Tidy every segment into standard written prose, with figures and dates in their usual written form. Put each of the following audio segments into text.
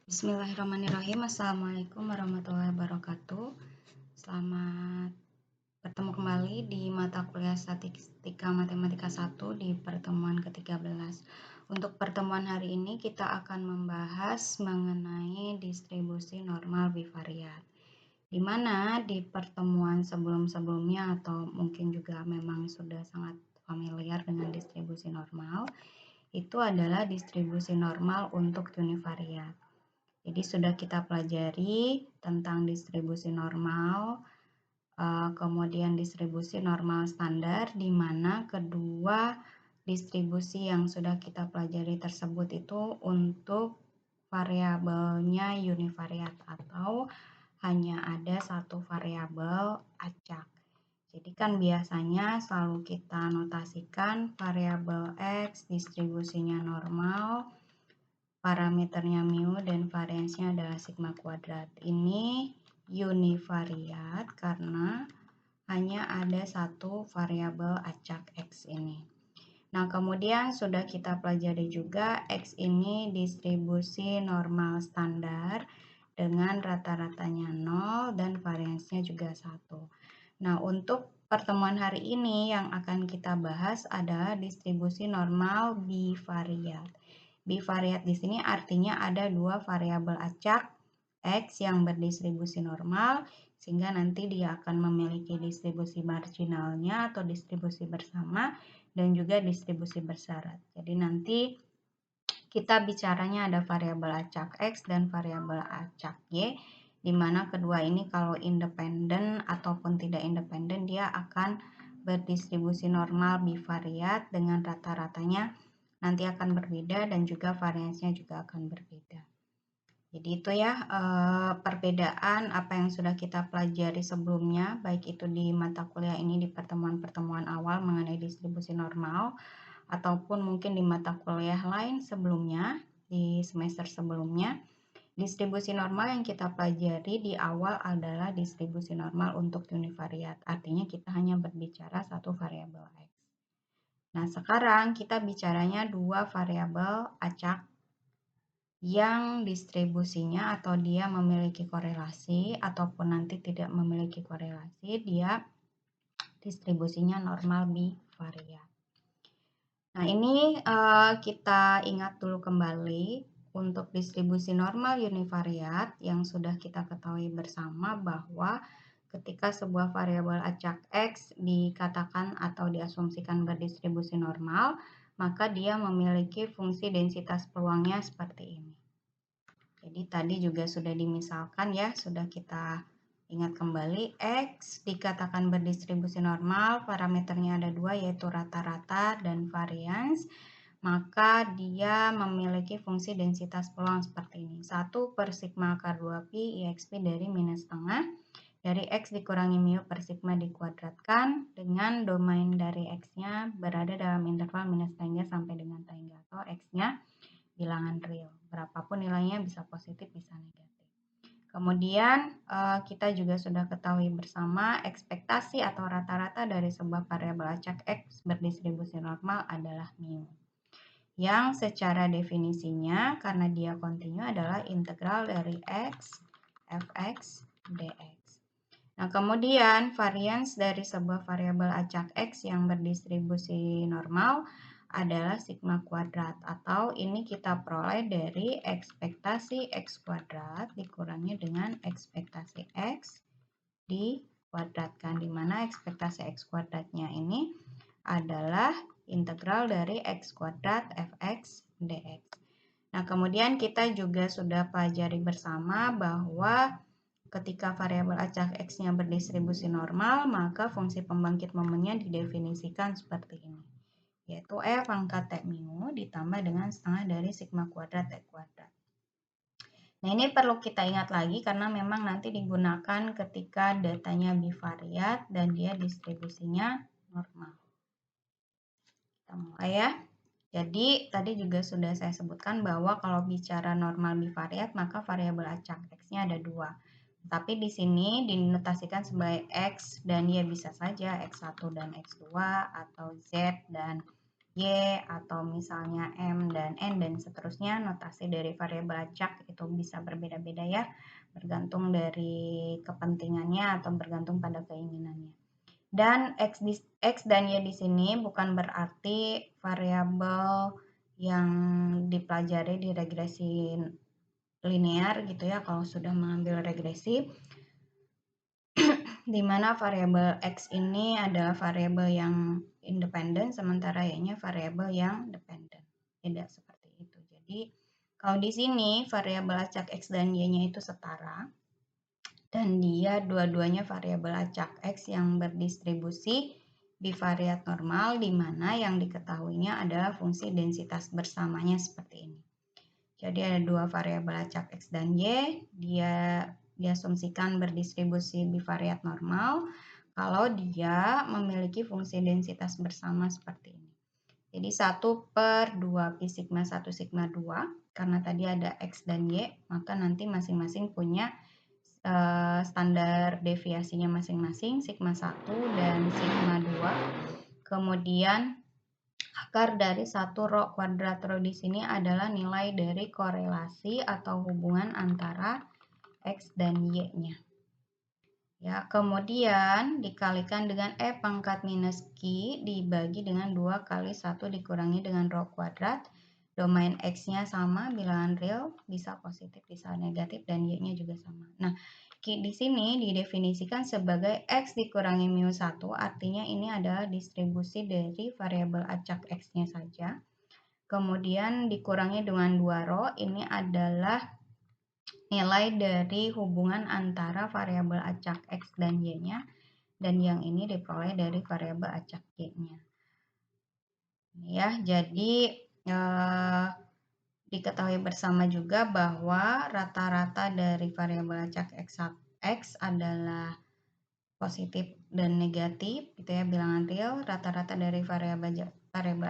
Bismillahirrahmanirrahim. Assalamualaikum warahmatullahi wabarakatuh. Selamat bertemu kembali di mata kuliah Statistika Matematika 1 di pertemuan ke-13. Untuk pertemuan hari ini kita akan membahas mengenai distribusi normal bivariat. Di mana di pertemuan sebelum-sebelumnya atau mungkin juga memang sudah sangat familiar dengan distribusi normal, itu adalah distribusi normal untuk univariat. Jadi sudah kita pelajari tentang distribusi normal, kemudian distribusi normal standar, di mana kedua distribusi yang sudah kita pelajari tersebut itu untuk variabelnya univariat atau hanya ada satu variabel acak. Jadi kan biasanya selalu kita notasikan variabel X distribusinya normal, parameternya mu dan variansnya adalah sigma kuadrat. Ini univariat karena hanya ada satu variabel acak X ini. Nah, kemudian sudah kita pelajari juga X ini distribusi normal standar dengan rata-ratanya 0 dan variansnya juga 1. Nah, untuk pertemuan hari ini yang akan kita bahas adalah distribusi normal bivariat. Bivariat di sini artinya ada dua variabel acak X yang berdistribusi normal, sehingga nanti dia akan memiliki distribusi marginalnya atau distribusi bersama dan juga distribusi bersyarat. Jadi nanti kita bicaranya ada variabel acak X dan variabel acak Y, di mana kedua ini kalau independen ataupun tidak independen dia akan berdistribusi normal bivariat dengan rata-ratanya nanti akan berbeda dan juga variansnya juga akan berbeda. Jadi itu ya perbedaan apa yang sudah kita pelajari sebelumnya, baik itu di mata kuliah ini di pertemuan-pertemuan awal mengenai distribusi normal, ataupun mungkin di mata kuliah lain sebelumnya, di semester sebelumnya. Distribusi normal yang kita pelajari di awal adalah distribusi normal untuk univariat, artinya kita hanya berbicara satu variabel X. Nah, sekarang kita bicaranya dua variabel acak yang distribusinya atau dia memiliki korelasi ataupun nanti tidak memiliki korelasi, dia distribusinya normal bivariat. Nah, ini kita ingat dulu kembali untuk distribusi normal univariat yang sudah kita ketahui bersama bahwa ketika sebuah variabel acak X dikatakan atau diasumsikan berdistribusi normal, maka dia memiliki fungsi densitas peluangnya seperti ini. Jadi tadi juga sudah dimisalkan ya, sudah kita ingat kembali, X dikatakan berdistribusi normal, parameternya ada dua yaitu rata-rata dan varians, maka dia memiliki fungsi densitas peluang seperti ini. 1 per sigma akar 2pi IXP dari minus setengah, dari X dikurangi mu per sigma dikuadratkan, dengan domain dari X-nya berada dalam interval minus tangga sampai dengan tangga, atau X-nya bilangan real. Berapapun nilainya bisa positif, bisa negatif. Kemudian kita juga sudah ketahui bersama ekspektasi atau rata-rata dari sebuah variabel acak X berdistribusi normal adalah mu. Yang secara definisinya karena dia kontinu adalah integral dari X fx dx. Nah, kemudian varians dari sebuah variabel acak X yang berdistribusi normal adalah sigma kuadrat, atau ini kita peroleh dari ekspektasi X kuadrat dikurangi dengan ekspektasi X dikuadratkan, di mana ekspektasi X kuadratnya ini adalah integral dari X kuadrat fx dx. Nah, kemudian kita juga sudah pelajari bersama bahwa ketika variabel acak X-nya berdistribusi normal, maka fungsi pembangkit momennya didefinisikan seperti ini, yaitu F pangkat T mu ditambah dengan setengah dari sigma kuadrat T kuadrat. Nah, ini perlu kita ingat lagi karena memang nanti digunakan ketika datanya bivariat dan dia distribusinya normal. Kita mulai ya. Jadi, tadi juga sudah saya sebutkan bahwa kalau bicara normal bivariat, maka variabel acak X-nya ada dua. Tapi di sini dinotasikan sebagai X dan ya bisa saja X1 dan X2 atau Z dan Y atau misalnya M dan N dan seterusnya. Notasi dari variabel acak itu bisa berbeda-beda ya, bergantung dari kepentingannya atau bergantung pada keinginannya. Dan X dan Y di sini bukan berarti variabel yang dipelajari di regresi linear gitu ya, kalau sudah mengambil regresi, di mana variabel X ini adalah variabel yang independen, sementara Y-nya variabel yang dependen. Tidak seperti itu. Jadi, kalau di sini variabel acak X dan Y-nya itu setara, dan dia dua-duanya variabel acak X yang berdistribusi bivariat normal, di mana yang diketahuinya adalah fungsi densitas bersamanya seperti ini. Jadi ada dua variabel acak X dan Y, dia diasumsikan berdistribusi bivariat normal kalau dia memiliki fungsi densitas bersama seperti ini. Jadi 1/2 pi sigma 1 sigma 2, karena tadi ada X dan Y, maka nanti masing-masing punya standar deviasinya masing-masing, sigma 1 dan sigma 2. Kemudian akar dari 1 rho kuadrat. Rho di sini adalah nilai dari korelasi atau hubungan antara X dan Y-nya. Ya, kemudian dikalikan dengan E pangkat minus Q dibagi dengan 2 kali 1 dikurangi dengan rho kuadrat. Domain X-nya sama, bilangan real, bisa positif, bisa negatif, dan Y-nya juga sama. Nah, Q di sini didefinisikan sebagai X dikurangi mu 1, artinya ini adalah distribusi dari variabel acak X-nya saja. Kemudian dikurangi dengan 2 rho, ini adalah nilai dari hubungan antara variabel acak X dan Y-nya, dan yang ini diperoleh dari variabel acak Y-nya. Ya, jadi diketahui bersama juga bahwa rata-rata dari variabel acak X adalah positif dan negatif, gitu ya, bilangan real. Rata-rata dari variabel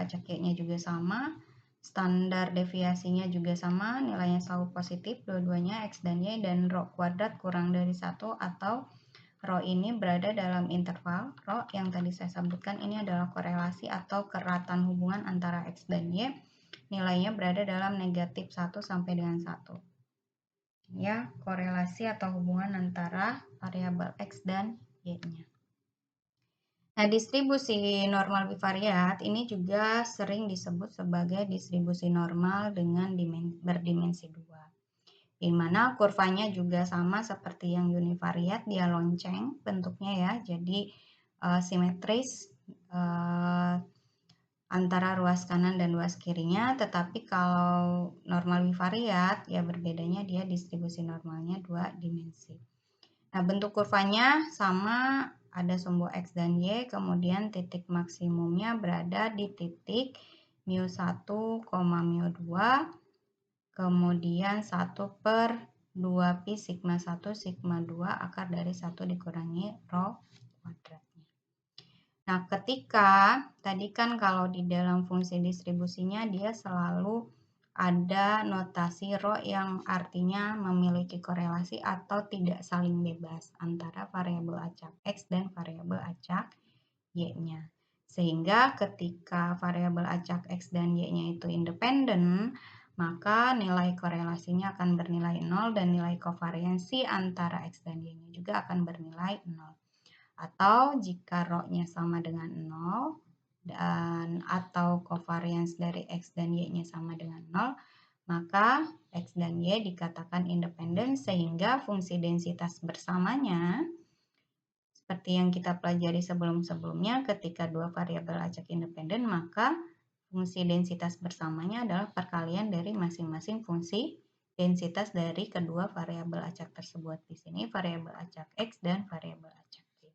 acak Y-nya juga sama. Standar deviasinya juga sama, nilainya selalu positif, dua-duanya X dan Y, dan rho kuadrat kurang dari 1 atau rho ini berada dalam interval. Rho yang tadi saya sebutkan ini adalah korelasi atau keratan hubungan antara X dan Y, nilainya berada dalam negatif 1 sampai dengan 1. Ya, korelasi atau hubungan antara variabel X dan Y-nya. Nah, distribusi normal bivariat ini juga sering disebut sebagai distribusi normal dengan berdimensi 2. Di mana kurvanya juga sama seperti yang univariat, dia lonceng bentuknya ya, jadi simetris antara ruas kanan dan ruas kirinya, tetapi kalau normal bivariat ya berbedanya dia distribusi normalnya 2 dimensi. Nah, bentuk kurvanya sama, ada sumbu X dan Y, kemudian titik maksimumnya berada di titik mu 1, mu 2, kemudian 1/2 pi sigma 1 sigma 2 akar dari 1 dikurangi rho kuadratnya. Nah, ketika tadi kan kalau di dalam fungsi distribusinya dia selalu ada notasi rho yang artinya memiliki korelasi atau tidak saling bebas antara variabel acak X dan variabel acak Y-nya. Sehingga ketika variabel acak X dan Y-nya itu independen, maka nilai korelasinya akan bernilai 0 dan nilai kovariansi antara X dan Y-nya juga akan bernilai 0. Atau jika rho-nya sama dengan 0, dan atau covariance dari X dan Y-nya sama dengan 0, maka X dan Y dikatakan independen sehingga fungsi densitas bersamanya seperti yang kita pelajari sebelum-sebelumnya, ketika dua variabel acak independen, maka fungsi densitas bersamanya adalah perkalian dari masing-masing fungsi densitas dari kedua variabel acak tersebut. Di sini variabel acak X dan variabel acak Y.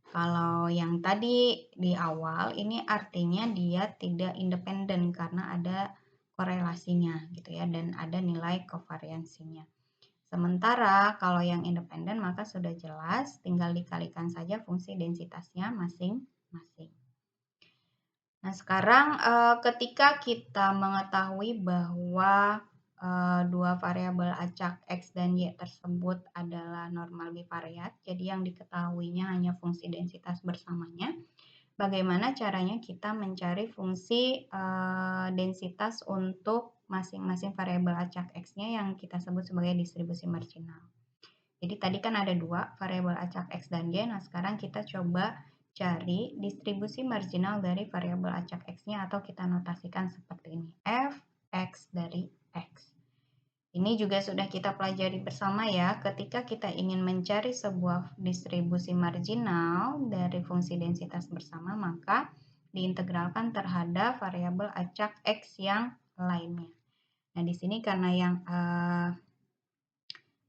Kalau yang tadi di awal ini artinya dia tidak independen karena ada korelasinya gitu ya, dan ada nilai kovariansinya. Sementara kalau yang independen maka sudah jelas tinggal dikalikan saja fungsi densitasnya masing-masing. Nah, sekarang ketika kita mengetahui bahwa dua variabel acak X dan Y tersebut adalah normal bivariat, jadi yang diketahuinya hanya fungsi densitas bersamanya, bagaimana caranya kita mencari fungsi densitas untuk masing-masing variabel acak X-nya yang kita sebut sebagai distribusi marginal. Jadi tadi kan ada dua, variabel acak X dan Y. Nah, sekarang kita coba cari distribusi marginal dari variabel acak X-nya atau kita notasikan seperti ini. F X dari X. Ini juga sudah kita pelajari bersama ya, ketika kita ingin mencari sebuah distribusi marginal dari fungsi densitas bersama, maka diintegralkan terhadap variabel acak X yang lainnya. Nah, di sini karena yang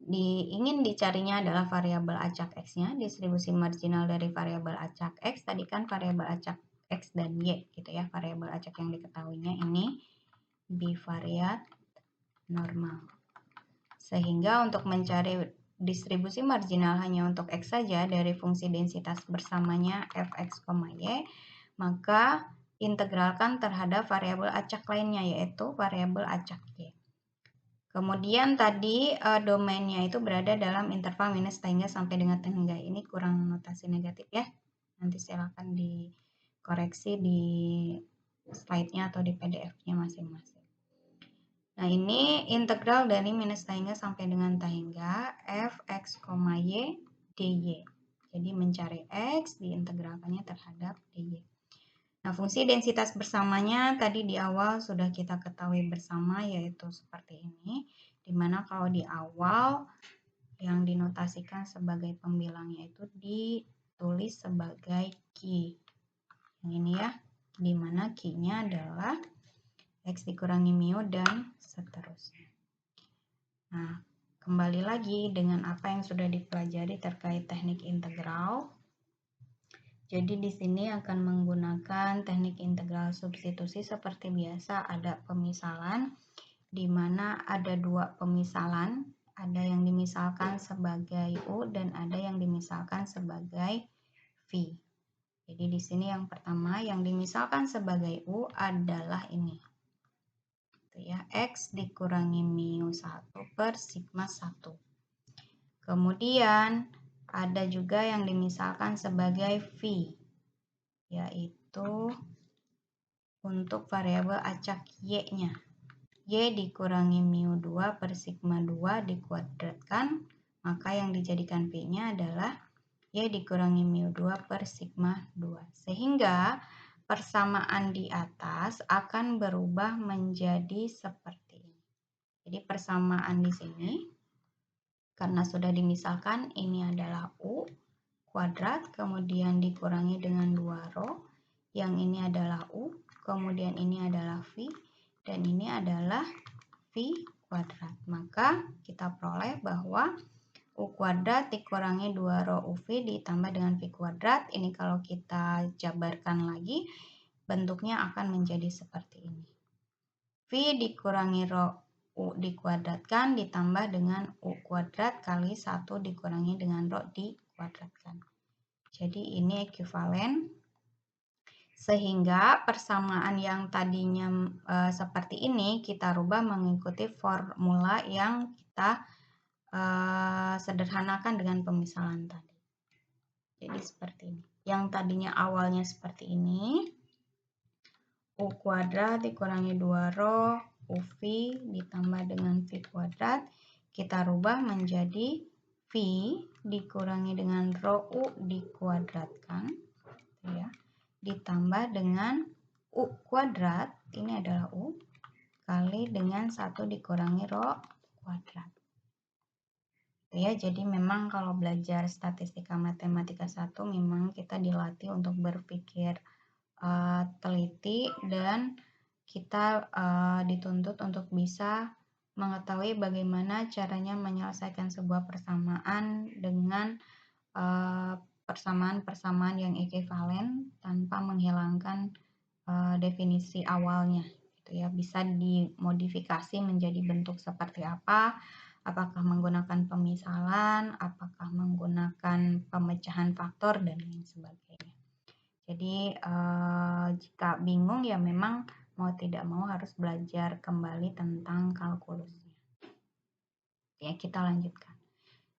ingin dicarinya adalah variabel acak X-nya, distribusi marginal dari variabel acak X, tadi kan variabel acak X dan Y gitu ya, variabel acak yang diketahuinya ini bivariat normal. Sehingga untuk mencari distribusi marginal hanya untuk X saja dari fungsi densitas bersamanya Fx, Y, maka integralkan terhadap variabel acak lainnya yaitu variabel acak Y. Kemudian tadi domainnya itu berada dalam interval minus tangga sampai dengan tangga. Ini kurang notasi negatif ya. Nanti silakan dikoreksi di slide-nya atau di PDF-nya masing-masing. Nah, ini integral dari minus tangga sampai dengan tangga Fx, Y, dy. Jadi mencari X diintegralkannya terhadap dy. Nah, fungsi densitas bersamanya tadi di awal sudah kita ketahui bersama yaitu seperti ini. Dimana kalau di awal yang dinotasikan sebagai pembilangnya itu ditulis sebagai Q. Yang ini ya, dimana Q-nya adalah X dikurangi mu dan seterusnya. Nah, kembali lagi dengan apa yang sudah dipelajari terkait teknik integral. Jadi di sini akan menggunakan teknik integral substitusi seperti biasa, ada pemisalan di mana ada dua pemisalan, ada yang dimisalkan sebagai U dan ada yang dimisalkan sebagai V. Jadi di sini yang pertama yang dimisalkan sebagai U adalah ini. Ya, X dikurangi mu 1 per sigma 1. Kemudian ada juga yang dimisalkan sebagai V, yaitu untuk variabel acak Y-nya. Y dikurangi mu 2 per sigma 2 dikuadratkan, maka yang dijadikan V-nya adalah Y dikurangi mu 2 per sigma 2. Sehingga persamaan di atas akan berubah menjadi seperti ini. Jadi persamaan di sini, karena sudah dimisalkan, ini adalah U kuadrat, kemudian dikurangi dengan 2 rho. Yang ini adalah U, kemudian ini adalah V, dan ini adalah V kuadrat. Maka kita peroleh bahwa U kuadrat dikurangi 2 rho UV ditambah dengan V kuadrat. Ini kalau kita jabarkan lagi, bentuknya akan menjadi seperti ini. V dikurangi rho U dikuadratkan ditambah dengan U kuadrat kali 1 dikurangi dengan rho dikuadratkan. Jadi ini ekuivalen. Sehingga persamaan yang tadinya seperti ini kita rubah mengikuti formula yang kita sederhanakan dengan pemisalan tadi. Jadi seperti ini. Yang tadinya awalnya seperti ini, U kuadrat dikurangi 2 rho UV ditambah dengan V kuadrat, kita rubah menjadi V dikurangi dengan rho U dikuadratkan, ya, ditambah dengan U kuadrat, ini adalah U, kali dengan 1 dikurangi rho kuadrat. Ya, jadi memang kalau belajar statistika matematika 1 memang kita dilatih untuk berpikir teliti dan kita dituntut untuk bisa mengetahui bagaimana caranya menyelesaikan sebuah persamaan dengan persamaan-persamaan yang ekuivalen tanpa menghilangkan definisi awalnya gitu ya. Bisa dimodifikasi menjadi bentuk seperti apa, apakah menggunakan pemisalan, apakah menggunakan pemecahan faktor, dan lain sebagainya. Jadi jika bingung ya memang mau tidak mau harus belajar kembali tentang kalkulusnya. Ya, kita lanjutkan.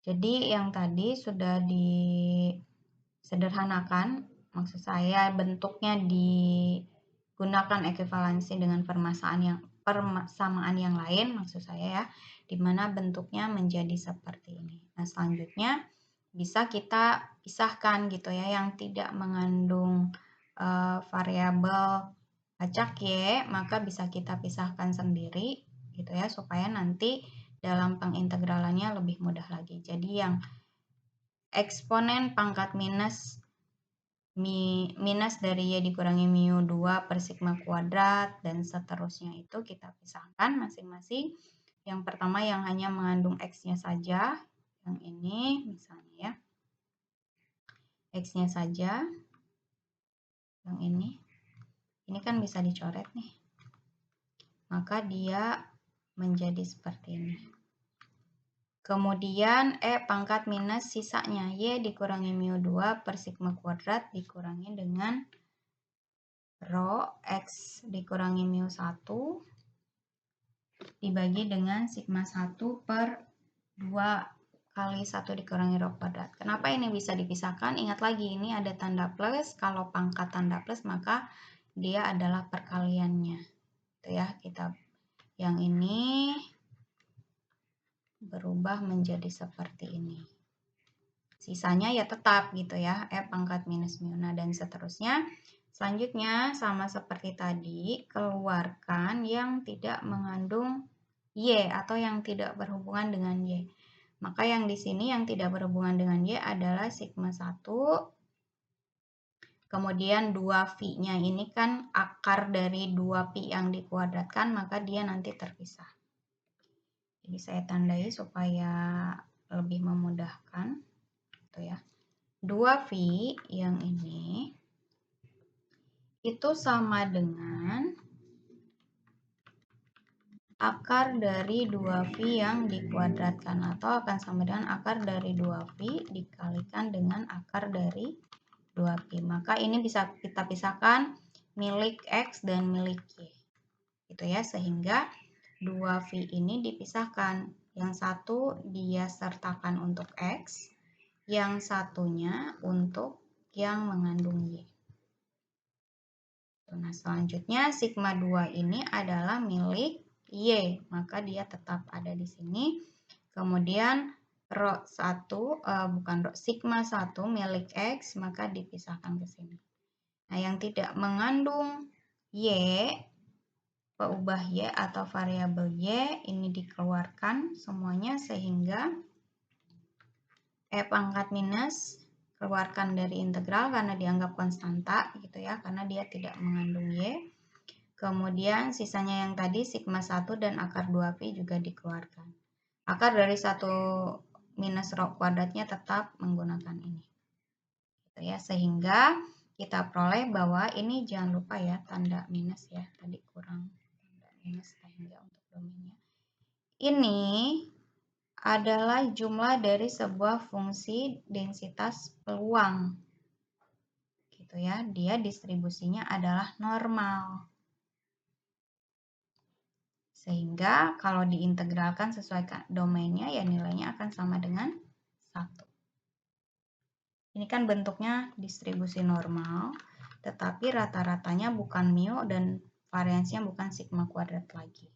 Jadi yang tadi sudah disederhanakan maksud saya bentuknya digunakan ekuivalensi dengan persamaan yang lain, maksud saya ya, di mana bentuknya menjadi seperti ini. Nah, selanjutnya bisa kita pisahkan gitu ya, yang tidak mengandung variabel acak Y, maka bisa kita pisahkan sendiri gitu ya, supaya nanti dalam pengintegralannya lebih mudah lagi. Jadi yang eksponen pangkat minus dari Y dikurangi mu 2 per sigma kuadrat dan seterusnya itu kita pisahkan masing-masing. Yang pertama yang hanya mengandung X-nya saja, yang ini misalnya ya, X-nya saja, yang ini kan bisa dicoret nih, maka dia menjadi seperti ini. Kemudian pangkat minus sisanya Y dikurangi mu 2 per sigma kuadrat dikurangi dengan rho X dikurangi mu 1 dibagi dengan sigma 1 per 2 kali 1 dikurangi rho kuadrat. Kenapa ini bisa dipisahkan? Ingat lagi, ini ada tanda plus. Kalau pangkat tanda plus, maka dia adalah perkaliannya. Itu ya, kita yang ini berubah menjadi seperti ini. Sisanya ya tetap gitu ya, pangkat minus mu. Nah, dan seterusnya. Selanjutnya, sama seperti tadi, keluarkan yang tidak mengandung Y atau yang tidak berhubungan dengan Y. Maka yang di sini yang tidak berhubungan dengan Y adalah sigma 1. Kemudian 2π-nya ini kan akar dari 2π yang dikuadratkan, maka dia nanti terpisah. Jadi saya tandai supaya lebih memudahkan. Gitu ya. 2π yang ini itu sama dengan akar dari 2π yang dikuadratkan, atau akan sama dengan akar dari 2π dikalikan dengan akar dari 2π. Maka ini bisa kita pisahkan milik X dan milik Y. Gitu ya, sehingga 2π ini dipisahkan. Yang satu dia sertakan untuk X, yang satunya untuk yang mengandung Y. Nah, selanjutnya sigma 2 ini adalah milik Y, maka dia tetap ada di sini. Kemudian rho 1, sigma 1 milik X, maka dipisahkan ke sini. Nah, yang tidak mengandung Y, peubah Y atau variabel Y, ini dikeluarkan semuanya sehingga pangkat minus keluarkan dari integral karena dianggap konstanta gitu ya, karena dia tidak mengandung Y. Kemudian sisanya yang tadi sigma 1 dan akar 2π juga dikeluarkan. Akar dari 1 minus rho kuadratnya tetap menggunakan ini. Gitu ya, sehingga kita peroleh bahwa ini jangan lupa ya tanda minus ya, tadi kurang tanda minus sehingga untuk domainnya. Ini adalah jumlah dari sebuah fungsi densitas peluang. Gitu ya, dia distribusinya adalah normal. Sehingga kalau diintegralkan sesuai domainnya ya nilainya akan sama dengan 1. Ini kan bentuknya distribusi normal, tetapi rata-ratanya bukan mu dan variansinya bukan sigma kuadrat lagi.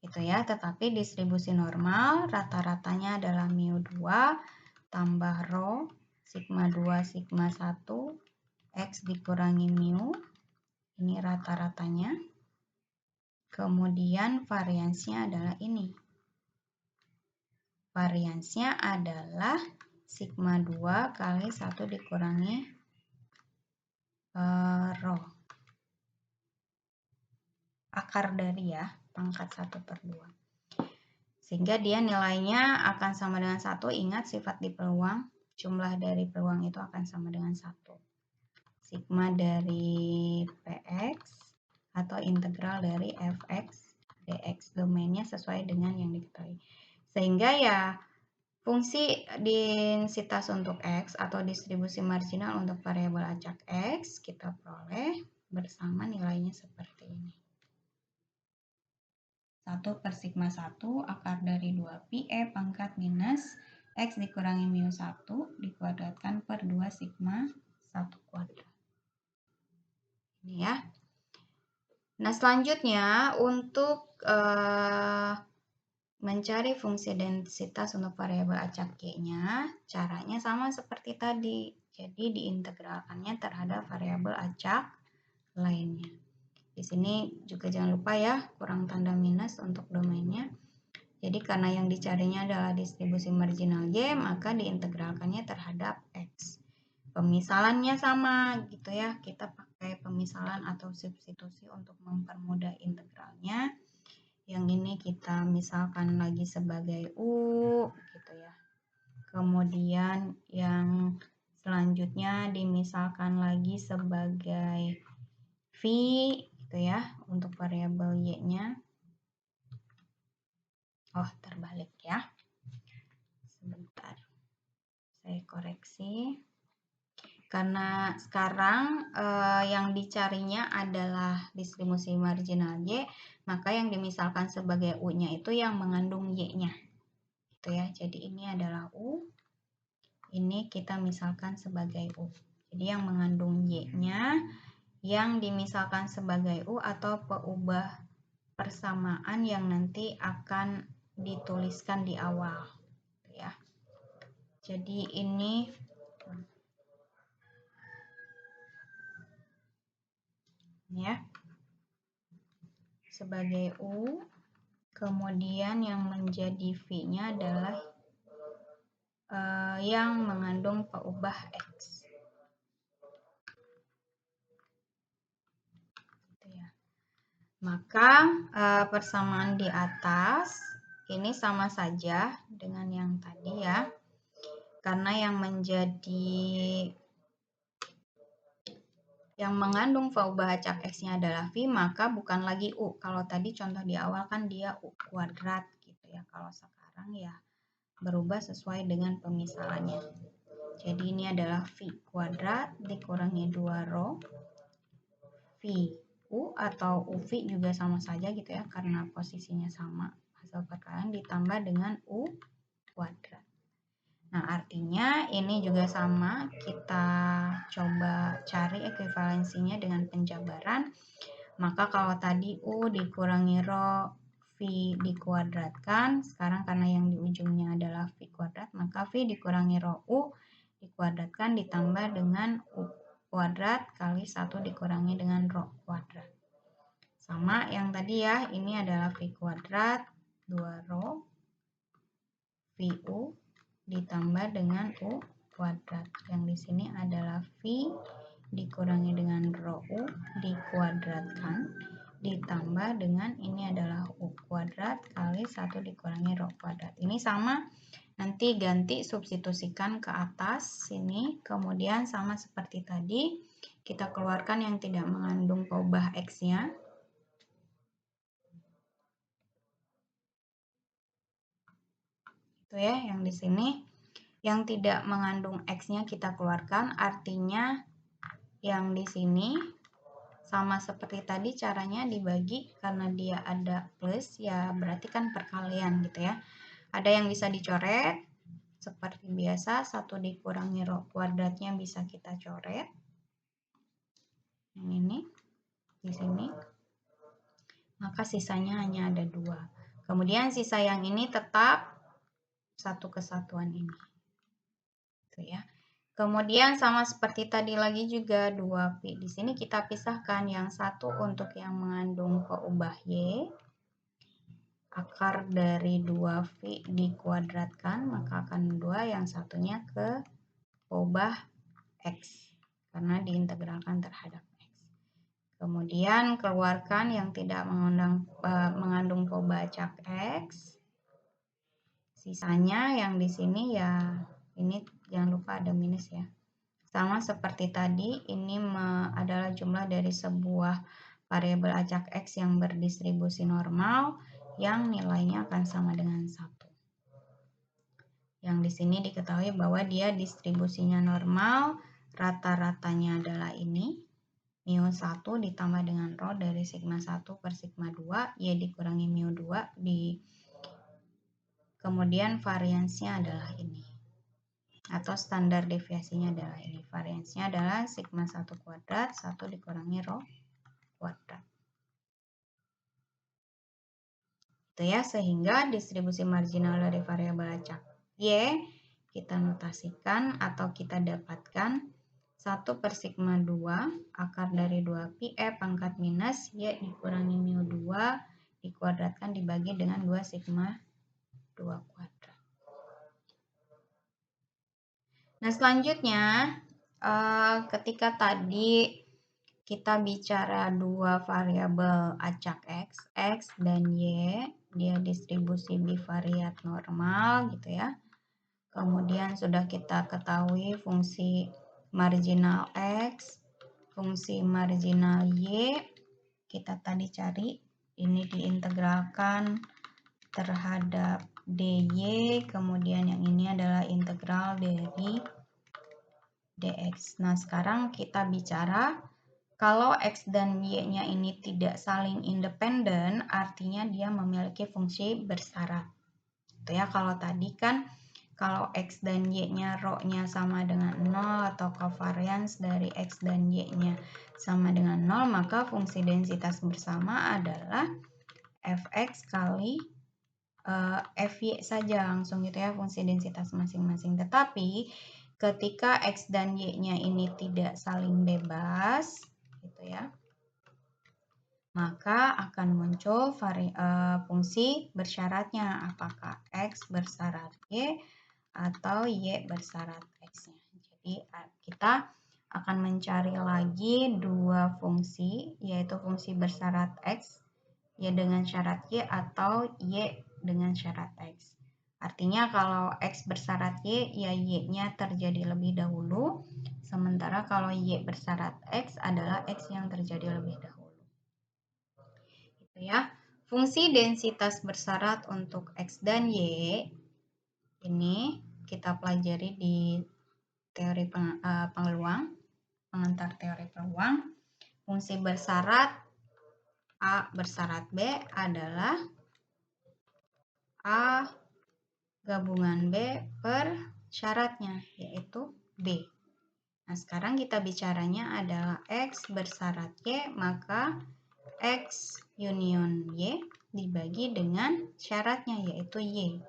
Gitu ya, tetapi distribusi normal rata-ratanya adalah mu 2 tambah rho sigma 2 sigma 1 X dikurangi mu. Ini rata-ratanya. Kemudian variansinya adalah ini. Variansinya adalah sigma 2 kali 1 dikurangi rho. Akar dari ya, pangkat 1 per 2. Sehingga dia nilainya akan sama dengan 1. Ingat sifat di peluang, jumlah dari peluang itu akan sama dengan 1. Sigma dari Px atau integral dari Fx dx, domainnya sesuai dengan yang diketahui. Sehingga ya fungsi densitas untuk X atau distribusi marginal untuk variabel acak X kita peroleh bersama nilainya seperti ini. 1 per sigma 1 akar dari 2π pangkat minus X dikurangi mu 1 dikuadratkan per 2 sigma 1 kuadrat. Ini ya. Nah, selanjutnya untuk mencari fungsi densitas untuk variabel acak Y-nya, caranya sama seperti tadi. Jadi diintegralkannya terhadap variabel acak lainnya. Di sini juga jangan lupa ya, kurang tanda minus untuk domainnya. Jadi karena yang dicarinya adalah distribusi marginal Y, maka diintegralkannya terhadap X. Pemisalannya sama gitu ya, kita pakai pemisalan atau substitusi untuk mempermudah integralnya. Yang ini kita misalkan lagi sebagai U gitu ya. Kemudian yang selanjutnya dimisalkan lagi sebagai V gitu ya untuk variabel Y-nya. Oh, terbalik ya. Sebentar. Saya koreksi. Karena sekarang yang dicarinya adalah distribusi marginal Y, maka yang dimisalkan sebagai U-nya itu yang mengandung Y-nya. Gitu ya. Jadi ini adalah U. Ini kita misalkan sebagai U. Jadi yang mengandung Y-nya yang dimisalkan sebagai U atau peubah persamaan yang nanti akan dituliskan di awal. Ya. Jadi ini ya sebagai U, kemudian yang menjadi V-nya adalah yang mengandung peubah X. Gitu ya. Maka persamaan di atas ini sama saja dengan yang tadi ya, karena yang mengandung peubah acak X-nya adalah V, maka bukan lagi U. Kalau tadi contoh di awal kan dia U kuadrat gitu ya. Kalau sekarang ya berubah sesuai dengan pemisalannya. Jadi ini adalah V kuadrat dikurangi 2 rho V U atau UV juga sama saja gitu ya, karena posisinya sama. Hasil perkalian ditambah dengan U kuadrat. Nah, artinya ini juga sama, kita coba cari ekuivalensinya dengan penjabaran. Maka kalau tadi U dikurangi rho V dikuadratkan, sekarang karena yang di ujungnya adalah V kuadrat, maka V dikurangi rho U dikuadratkan ditambah dengan U kuadrat kali 1 dikurangi dengan rho kuadrat. Sama yang tadi ya, ini adalah V kuadrat 2 rho VU ditambah dengan U kuadrat. Yang di sini adalah V dikurangi dengan rho U dikuadratkan ditambah dengan ini adalah U kuadrat kali 1 dikurangi rho kuadrat. Ini sama, nanti ganti substitusikan ke atas sini, kemudian sama seperti tadi kita keluarkan yang tidak mengandung peubah X-nya. Itu ya, yang di sini yang tidak mengandung X-nya kita keluarkan, artinya yang di sini sama seperti tadi caranya dibagi, karena dia ada plus ya berarti kan perkalian gitu ya. Ada yang bisa dicoret seperti biasa, 1 dikurangi rho kuadratnya bisa kita coret. Yang ini di sini. Maka sisanya hanya ada 2. Kemudian sisa yang ini tetap satu kesatuan ini. Gitu ya. Kemudian sama seperti tadi lagi juga 2V. Di sini kita pisahkan yang satu untuk yang mengandung peubah Y. Akar dari 2V dikuadratkan, maka akan 2, yang satunya ke peubah X. Karena diintegralkan terhadap X. Kemudian keluarkan yang tidak mengandung peubah acak X. Sisanya yang di sini ya, ini jangan lupa ada minus ya. Sama seperti tadi, ini adalah jumlah dari sebuah variabel acak X yang berdistribusi normal yang nilainya akan sama dengan 1. Yang di sini diketahui bahwa dia distribusinya normal, rata-ratanya adalah ini. Mu 1 ditambah dengan rho dari sigma 1 per sigma 2, Y dikurangi mu 2 Kemudian variansnya adalah ini. Atau standar deviasinya adalah ini. Variansnya adalah sigma 1 kuadrat 1 dikurangi rho kuadrat. Itu ya, sehingga distribusi marginal dari variabel acak Y kita notasikan atau kita dapatkan 1 per sigma 2 akar dari 2pi pangkat minus Y dikurangi mu 2 dikuadratkan dibagi dengan 2 sigma 2 kuadrat. Nah, selanjutnya ketika tadi kita bicara dua variabel acak X dan Y, dia distribusi bivariat normal gitu ya. Kemudian sudah kita ketahui fungsi marginal X, fungsi marginal Y, kita tadi cari, ini diintegralkan terhadap dy, kemudian yang ini adalah integral dari dx. Nah, sekarang kita bicara kalau x dan y-nya ini tidak saling independen, artinya dia memiliki fungsi bersyarat. Itu ya, kalau tadi kan kalau x dan y-nya rho-nya sama dengan 0 atau covariance dari x dan y-nya sama dengan 0, maka fungsi densitas bersama adalah fx kali fy saja langsung gitu ya, fungsi densitas masing-masing. Tetapi ketika x dan y-nya ini tidak saling bebas gitu ya, maka akan muncul fungsi bersyaratnya, apakah x bersyarat y atau y bersyarat x-nya. Jadi kita akan mencari lagi dua fungsi, yaitu fungsi bersyarat x y dengan syarat y atau y dengan syarat x. Artinya kalau x bersyarat y, ya y-nya terjadi lebih dahulu, sementara kalau y bersyarat x adalah x yang terjadi lebih dahulu. Gitu ya. Fungsi densitas bersyarat untuk x dan y ini kita pelajari di teori pengeluang, pengantar teori peluang. Fungsi bersyarat A bersyarat B adalah A gabungan B per syaratnya, yaitu B. Nah, sekarang kita bicaranya adalah X bersyarat Y, maka X union Y dibagi dengan syaratnya, yaitu Y.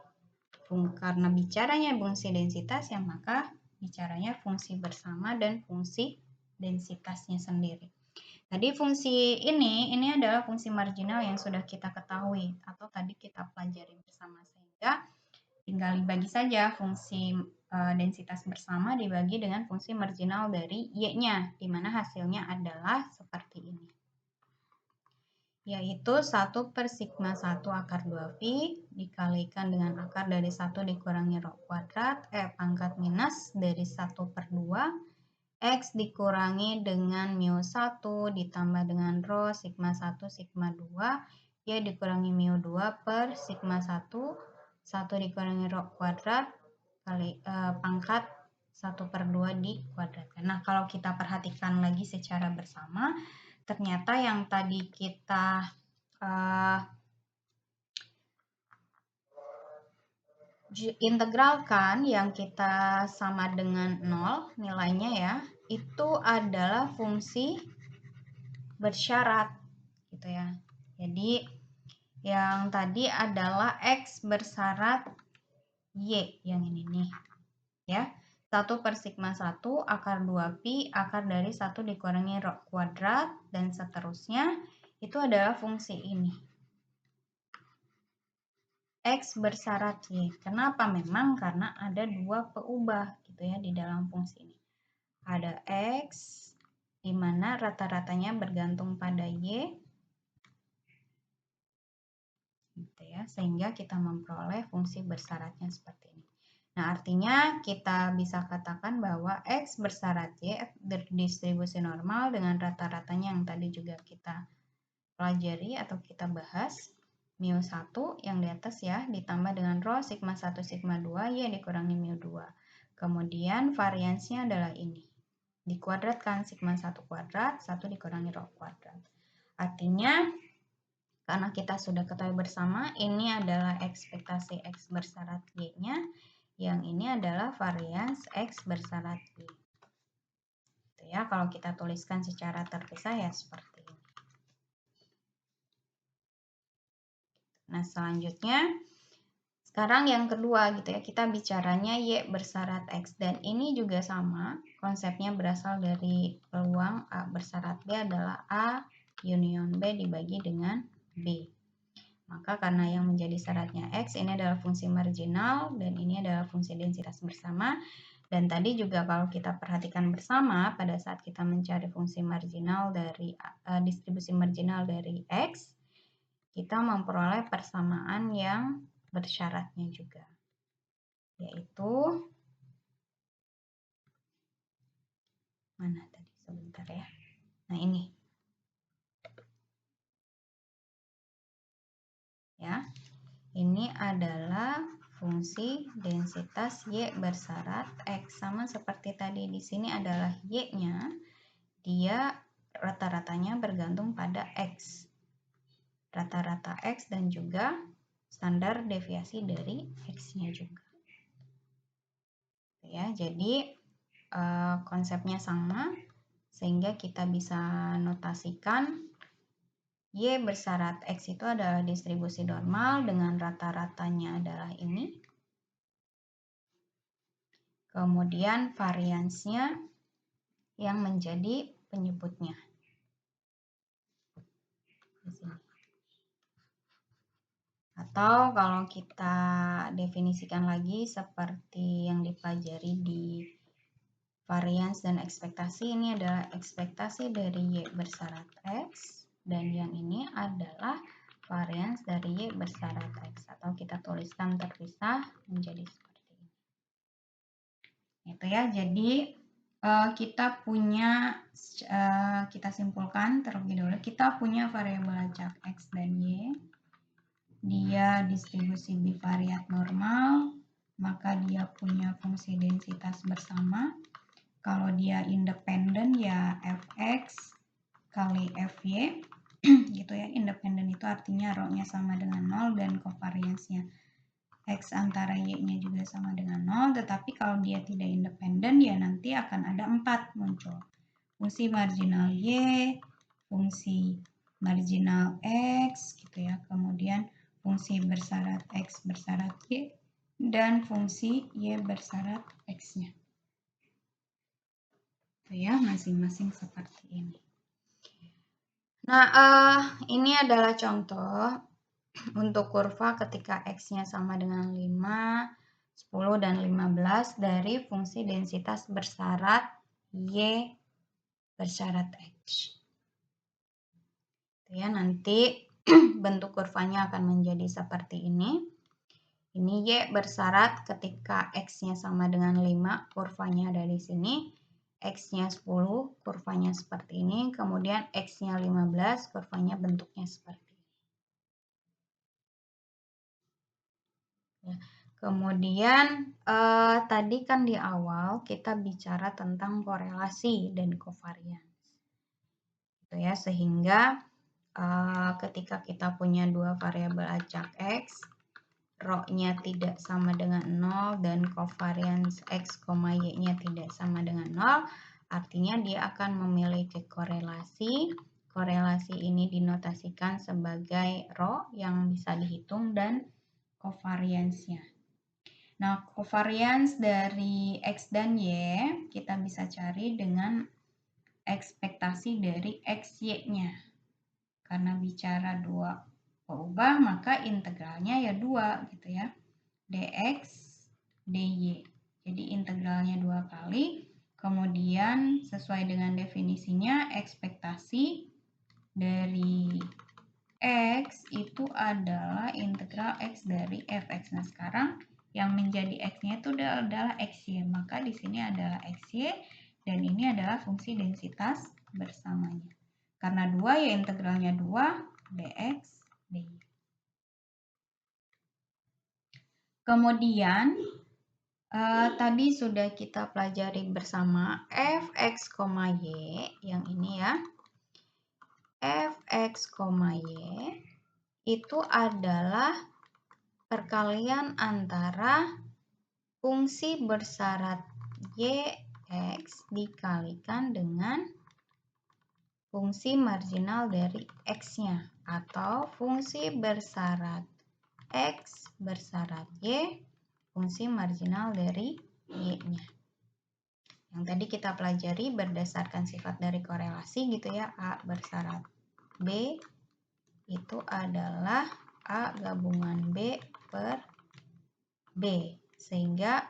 Karena bicaranya fungsi densitas, ya maka bicaranya fungsi bersama dan fungsi densitasnya sendiri. Tadi fungsi ini adalah fungsi marginal yang sudah kita ketahui atau tadi kita pelajari bersama, sehingga tinggal dibagi saja fungsi densitas bersama dibagi dengan fungsi marginal dari y-nya, di mana hasilnya adalah seperti ini, yaitu 1 per sigma 1 akar 2pi dikalikan dengan akar dari 1 dikurangi rho kuadrat pangkat minus dari 1 per 2 X dikurangi dengan mu 1 ditambah dengan rho sigma 1 sigma 2 Y dikurangi mu 2 per sigma 1 dikurangi rho kuadrat kali pangkat 1 per 2 dikuadratkan. Nah, kalau kita perhatikan lagi secara bersama, ternyata yang tadi kita integralkan yang kita sama dengan 0 nilainya ya, itu adalah fungsi bersyarat gitu ya. Jadi yang tadi adalah X bersyarat Y yang ini nih ya. 1 per sigma 1 akar 2pi akar dari 1 dikurangi rho kuadrat dan seterusnya, itu adalah fungsi ini. X bersyarat Y. Kenapa? Memang karena ada dua peubah gitu ya di dalam fungsi ini. Ada X di mana rata-ratanya bergantung pada Y gitu ya, sehingga kita memperoleh fungsi bersyaratnya seperti ini. Nah, artinya kita bisa katakan bahwa X bersyarat Y distribusi normal dengan rata-ratanya yang tadi juga kita pelajari atau kita bahas, mu 1 yang di atas ya, ditambah dengan rho sigma 1 sigma 2 Y dikurangi mu 2. Kemudian variansnya adalah ini. Dikuadratkan sigma 1 kuadrat, 1 dikurangi rho kuadrat. Artinya Karena kita sudah ketahui bersama, ini adalah ekspektasi X bersyarat Y-nya, yang ini adalah varians X bersyarat Y. Gitu ya, kalau kita tuliskan secara terpisah ya seperti ini. Nah, selanjutnya, sekarang yang kedua gitu ya, kita bicaranya Y bersyarat X. Dan ini juga sama, konsepnya berasal dari peluang A bersyarat B adalah A union B dibagi dengan B. Maka karena yang menjadi syaratnya X ini adalah fungsi marginal dan ini adalah fungsi densitas bersama. Dan tadi juga kalau kita perhatikan bersama pada saat kita mencari fungsi marginal dari distribusi marginal dari X, kita memperoleh persamaan yang bersyaratnya juga. Yaitu, mana tadi sebentar ya. Nah ini. Ya. Ini adalah fungsi densitas Y bersyarat X. Sama seperti tadi, di sini adalah Y-nya, dia rata-ratanya bergantung pada X. Rata-rata X dan juga standar deviasi dari X-nya juga. Ya, jadi konsepnya sama, sehingga kita bisa notasikan Y bersyarat X itu adalah distribusi normal dengan rata-ratanya adalah ini. Kemudian variansnya yang menjadi penyebutnya. Atau kalau kita definisikan lagi seperti yang dipelajari di varians dan ekspektasi, ini adalah ekspektasi dari Y bersyarat X. Dan yang ini adalah varians dari Y bersyarat X. Atau kita tuliskan terpisah menjadi seperti ini. Itu ya, jadi kita punya, kita simpulkan terlebih dahulu, kita punya variabel acak X dan Y. Dia distribusi bivariat normal, maka dia punya fungsi densitas bersama. Kalau dia independen ya Fx kali Fy gitu ya. Independen itu artinya rho-nya sama dengan 0 dan covariance-nya X antara Y-nya juga sama dengan 0. Tetapi kalau dia tidak independen ya nanti akan ada 4 muncul. Fungsi marginal Y, fungsi marginal X gitu ya. Kemudian fungsi bersyarat X bersyarat Y dan fungsi Y bersyarat X-nya. Ya, masing-masing seperti ini. Nah, ini adalah contoh untuk kurva ketika X-nya sama dengan 5, 10, dan 15 dari fungsi densitas bersyarat Y bersyarat X. Ya, nanti bentuk kurvanya akan menjadi seperti ini. Ini Y bersyarat ketika X-nya sama dengan 5, kurvanya ada di sini. X-nya 10, kurvanya seperti ini. Kemudian X-nya 15, kurvanya bentuknya seperti ini. Ya. Kemudian tadi kan di awal kita bicara tentang korelasi dan covariance. Gitu ya, sehingga ketika kita punya dua variabel acak X, rho-nya tidak sama dengan 0 dan covariance X, Y-nya tidak sama dengan 0, artinya dia akan memiliki korelasi. Korelasi ini dinotasikan sebagai rho yang bisa dihitung dan covariance-nya. Nah, covariance dari X dan Y kita bisa cari dengan ekspektasi dari X, Y-nya. Karena bicara dua berubah, maka integralnya ya 2 gitu ya. dx dy. Jadi integralnya 2 kali. Kemudian sesuai dengan definisinya, ekspektasi dari X itu adalah integral X dari fx. Nah, sekarang yang menjadi X-nya itu adalah XY. Maka di sini adalah XY dan ini adalah fungsi densitas bersamanya. Karena 2 ya integralnya 2 dx dy. Kemudian tadi sudah kita pelajari bersama fx, y yang ini ya. Fx, y itu adalah perkalian antara fungsi bersyarat y(x) dikalikan dengan fungsi marginal dari x-nya, atau fungsi bersyarat x bersyarat y, fungsi marginal dari y-nya. Yang tadi kita pelajari berdasarkan sifat dari korelasi gitu ya, A bersyarat B itu adalah A gabungan B per B, sehingga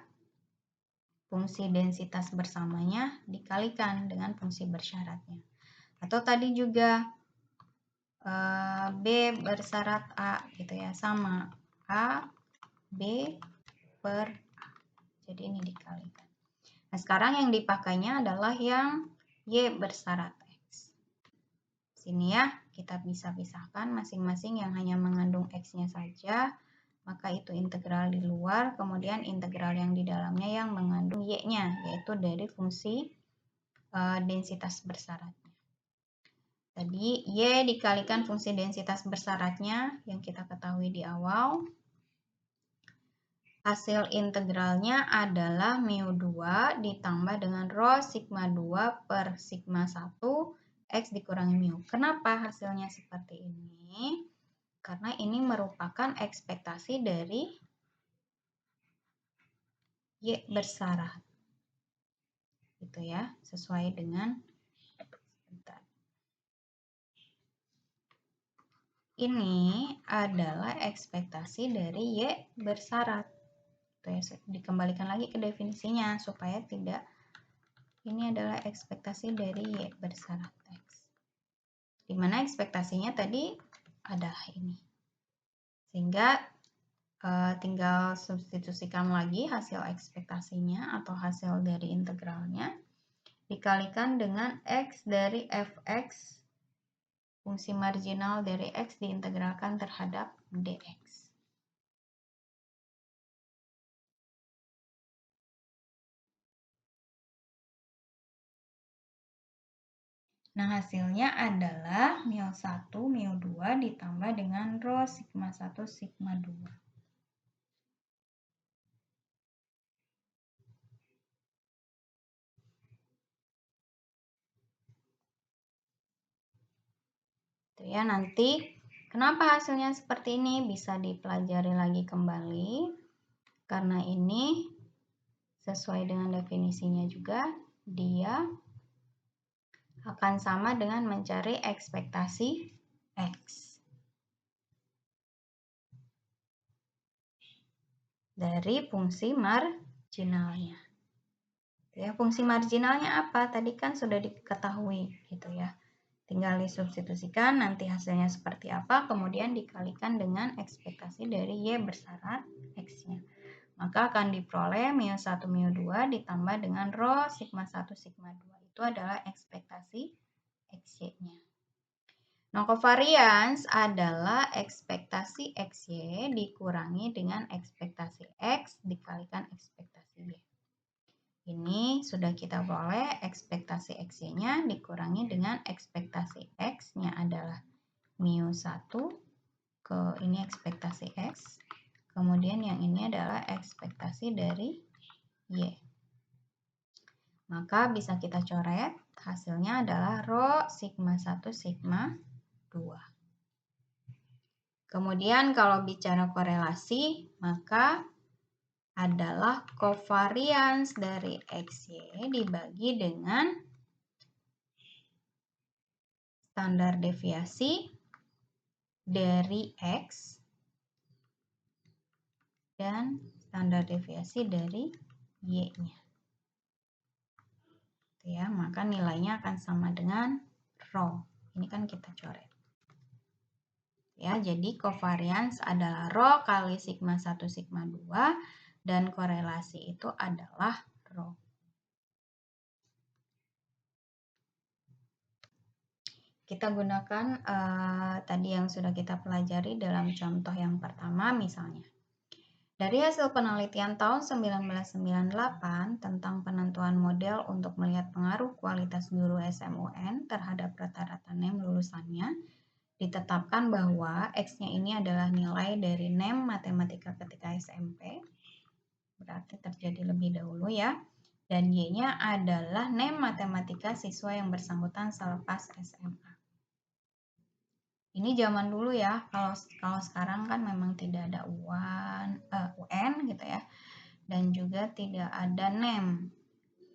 fungsi densitas bersamanya dikalikan dengan fungsi bersyaratnya. Atau tadi juga B bersyarat A gitu ya, sama A B per A. Jadi ini dikalikan. Nah, sekarang yang dipakainya adalah yang Y bersyarat X. Sini ya, kita bisa pisahkan masing-masing yang hanya mengandung X-nya saja, maka itu integral di luar, kemudian integral yang di dalamnya yang mengandung Y-nya, yaitu dari fungsi densitas bersyaratnya. Tadi Y dikalikan fungsi densitas bersyaratnya yang kita ketahui di awal. Hasil integralnya adalah mu2 ditambah dengan rho sigma 2 per sigma 1 X dikurangi mu. Kenapa hasilnya seperti ini? Karena ini merupakan ekspektasi dari Y bersyarat. Gitu ya, sesuai dengan ini adalah ekspektasi dari Y bersyarat. Ya, dikembalikan lagi ke definisinya supaya tidak, ini adalah ekspektasi dari Y bersyarat X, dimana ekspektasinya tadi adalah ini, sehingga tinggal substitusikan lagi hasil ekspektasinya atau hasil dari integralnya dikalikan dengan X dari fx, fungsi marginal dari X diintegralkan terhadap dx. Nah, hasilnya adalah mu1, mu2 ditambah dengan rho sigma 1, sigma 2. Itu ya, nanti kenapa hasilnya seperti ini bisa dipelajari lagi kembali. Karena ini sesuai dengan definisinya juga, dia akan sama dengan mencari ekspektasi X dari fungsi marginalnya. Ya, fungsi marginalnya apa? Tadi kan sudah diketahui gitu ya. Tinggal disubstitusikan, nanti hasilnya seperti apa, kemudian dikalikan dengan ekspektasi dari Y bersyarat X-nya. Maka akan diperoleh mu1, mu2 ditambah dengan rho sigma 1, sigma 2. Itu adalah ekspektasi XY-nya. Nah, covariance adalah ekspektasi XY dikurangi dengan ekspektasi X dikalikan ekspektasi Y. Ini sudah kita peroleh ekspektasi XY-nya dikurangi dengan ekspektasi X-nya adalah mu1 ke ini ekspektasi X. Kemudian yang ini adalah ekspektasi dari Y. Maka bisa kita coret, hasilnya adalah rho sigma 1, sigma 2. Kemudian kalau bicara korelasi, maka adalah covariance dari XY dibagi dengan standar deviasi dari X dan standar deviasi dari Y-nya. Ya, maka nilainya akan sama dengan rho. Ini kan kita coret. Ya, jadi covariance adalah rho kali sigma 1, sigma 2 dan korelasi itu adalah rho. Kita gunakan tadi yang sudah kita pelajari dalam contoh yang pertama misalnya. Dari hasil penelitian tahun 1998 tentang penentuan model untuk melihat pengaruh kualitas guru SMUN terhadap rata-rata NEM lulusannya, ditetapkan bahwa X-nya ini adalah nilai dari NEM Matematika ketika SMP. Berarti terjadi lebih dahulu ya. Dan Y-nya adalah NEM Matematika siswa yang bersangkutan selepas SMA. Ini zaman dulu ya. Kalau sekarang kan memang tidak ada UN gitu ya. Dan juga tidak ada NEM.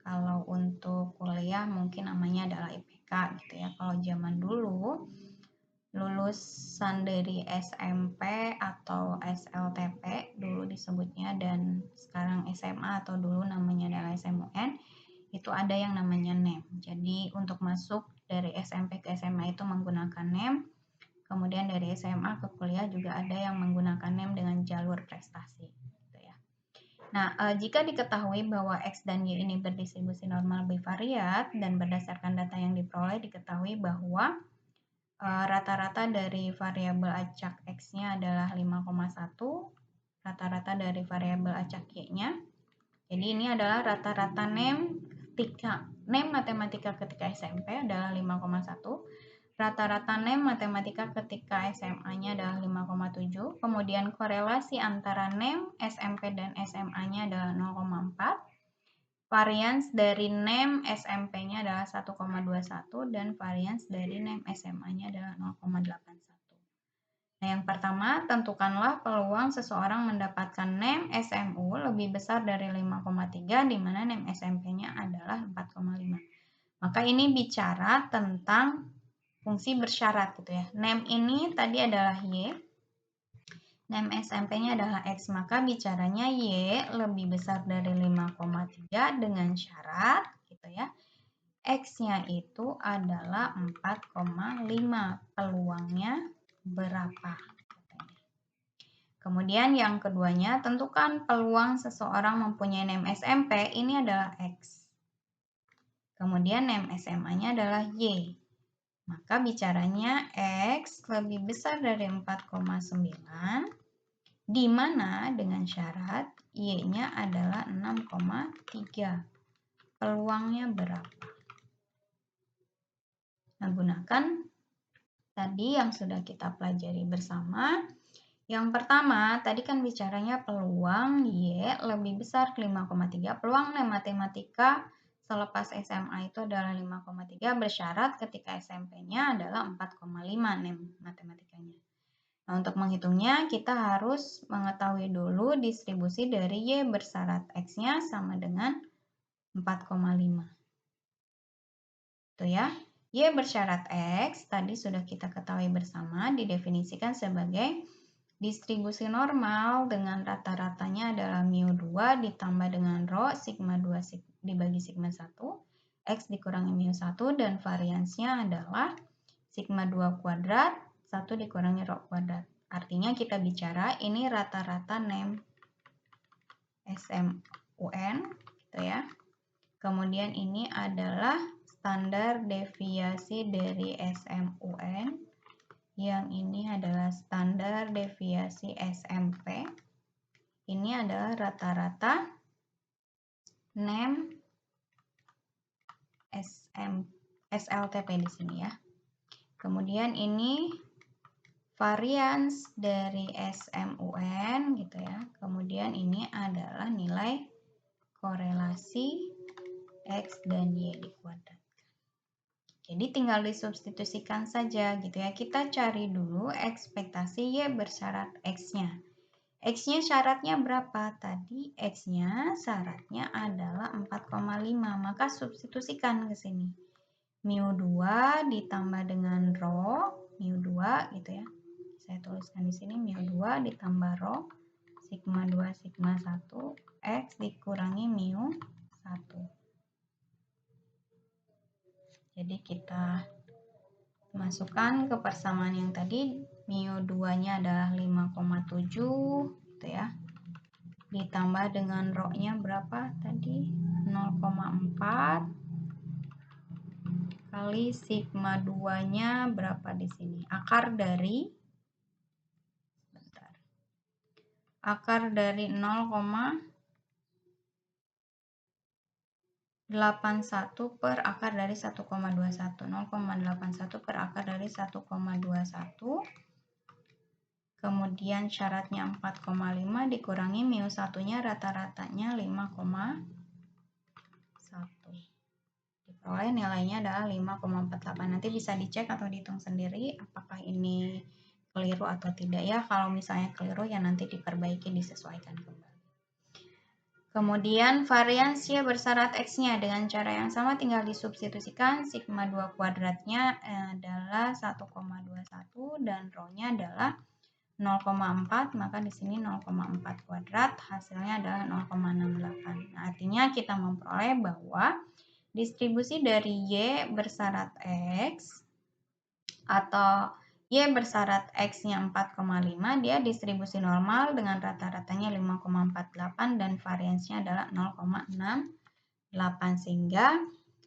Kalau untuk kuliah mungkin namanya adalah IPK gitu ya. Kalau zaman dulu lulusan dari SMP atau SLTP dulu disebutnya, dan sekarang SMA atau dulu namanya adalah SMUN, itu ada yang namanya NEM. Jadi untuk masuk dari SMP ke SMA itu menggunakan NEM, kemudian dari SMA ke kuliah juga ada yang menggunakan NEM dengan jalur prestasi gitu ya. Nah, jika diketahui bahwa X dan Y ini berdistribusi normal bivariat dan berdasarkan data yang diperoleh diketahui bahwa rata-rata dari variabel acak X-nya adalah 5,1, rata-rata dari variabel acak Y-nya. Jadi ini adalah rata-rata NEM matematika ketika SMP adalah 5,1, rata-rata NEM matematika ketika SMA-nya adalah 5,7, kemudian korelasi antara NEM SMP dan SMA-nya adalah 0,4, varians dari NEM SMP-nya adalah 1,21 dan varians dari NEM SMA-nya adalah 0,81. Nah, yang pertama, tentukanlah peluang seseorang mendapatkan NEM SMU lebih besar dari 5,3 di mana NEM SMP-nya adalah 4,5. Maka ini bicara tentang fungsi bersyarat gitu ya. NEM ini tadi adalah Y, NEM SMP-nya adalah X, maka bicaranya Y lebih besar dari 5,3 dengan syarat gitu ya. X-nya itu adalah 4,5. Peluangnya berapa? Kemudian yang keduanya, tentukan peluang seseorang mempunyai NEM SMP, ini adalah X. Kemudian NEM SMA-nya adalah Y. Maka bicaranya X lebih besar dari 4,9. Di mana dengan syarat Y-nya adalah 6,3. Peluangnya berapa? Nah, gunakan tadi yang sudah kita pelajari bersama. Yang pertama, tadi kan bicaranya peluang Y lebih besar 5,3. Peluang NEM matematika selepas SMA itu adalah 5,3 bersyarat ketika SMP-nya adalah 4,5 NEM matematikanya. Nah, untuk menghitungnya, kita harus mengetahui dulu distribusi dari Y bersyarat X-nya sama dengan 4,5. Itu ya. Y bersyarat X, tadi sudah kita ketahui bersama, didefinisikan sebagai distribusi normal dengan rata-ratanya adalah mu2 ditambah dengan rho sigma 2 dibagi sigma 1, X dikurangi mu1, dan variansnya adalah sigma 2 kuadrat 1 dikurangi rho kuadrat. Artinya kita bicara ini rata-rata NEM SMUN gitu ya. Kemudian ini adalah standar deviasi dari SMUN. Yang ini adalah standar deviasi SMP. Ini adalah rata-rata NEM SLTP di sini ya. Kemudian ini varians dari SMUN gitu ya. Kemudian ini adalah nilai korelasi X dan Y dikuadratkan. Jadi tinggal disubstitusikan saja gitu ya. Kita cari dulu ekspektasi Y bersyarat X-nya. X-nya syaratnya berapa? Tadi X-nya syaratnya adalah 4,5. Maka substitusikan ke sini. Mu2 ditambah dengan rho, mu2 gitu ya. Saya tuliskan di sini mu2 ditambah rho, sigma 2 sigma 1, X dikurangi mu1. Jadi kita masukkan ke persamaan yang tadi, mu2-nya adalah 5,7 gitu ya. Ditambah dengan rho-nya berapa tadi? 0,4 kali sigma 2-nya berapa di sini? Akar dari 0,5 0,81 per akar dari 1,21. 0,81 per akar dari 1,21. Kemudian syaratnya 4,5 dikurangi mu 1-nya rata-ratanya 5,1. Diperoleh nilainya adalah 5,48. Nanti bisa dicek atau dihitung sendiri apakah ini keliru atau tidak ya. Kalau misalnya keliru ya nanti diperbaiki, disesuaikan kembali. Kemudian varians Y bersyarat X-nya dengan cara yang sama tinggal disubstitusikan. Sigma 2 kuadratnya adalah 1,21 dan rho-nya adalah 0,4, maka di sini 0,4 kuadrat, hasilnya adalah 0,68. Nah, artinya kita memperoleh bahwa distribusi dari Y bersyarat X atau Y bersyarat X-nya 4,5, dia distribusi normal dengan rata-ratanya 5,48 dan variansnya adalah 0,68, sehingga